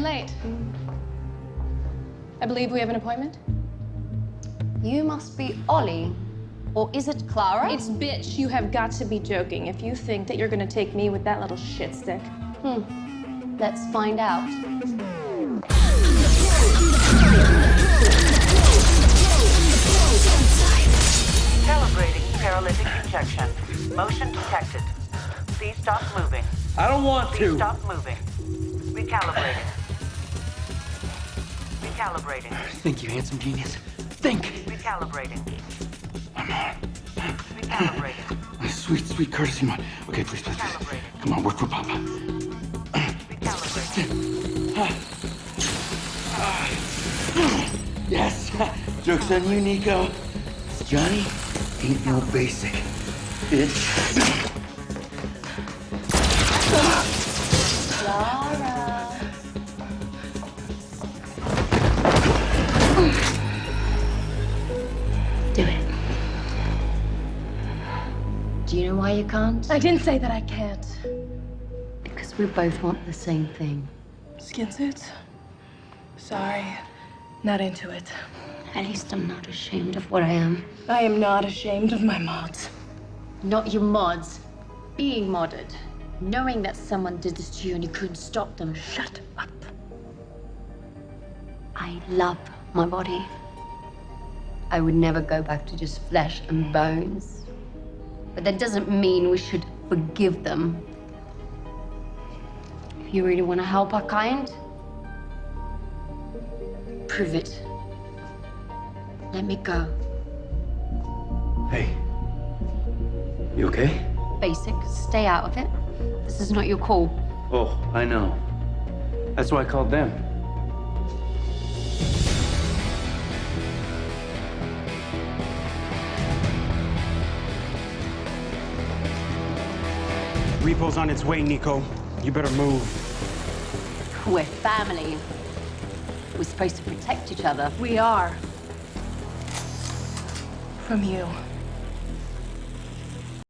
late. I believe we have an appointment. You must be Ollie. Or is it Clara? It's bitch. You have got to be joking if you think that you're gonna take me with that little shit stick. Let's find out. Calibrating paralytic injection. Motion detected. Please stop moving. I don't want to. Please stop moving. Recalibrating. Recalibrating. Think, you handsome genius. Think. Recalibrating. I'm on. Recalibrating. Sweet, sweet courtesy, man. Okay, please, please, please. Recalibrating. Come on, work for Papa. Recalibrating. Yes. Joke's on you, Nico. Johnny ain't no basic. Bitch. Clara. Do it. Do you know why you can't? I didn't say that I can't. Because we both want the same thing. Skin suits? Sorry. Not into it. At least I'm not ashamed of what I am. I am not ashamed of my mods. Not your mods. Being modded. Knowing that someone did this to you and you couldn't stop them. Shut up. I love my body. I would never go back to just flesh and bones. But that doesn't mean we should forgive them. If you really want to help our kind, prove it. Let me go. Hey. You okay? Basic, stay out of it. This is not your call. Oh, I know. That's why I called them. Repo's on its way, Nico. You better move. We're family. We're supposed to protect each other. We are. From you.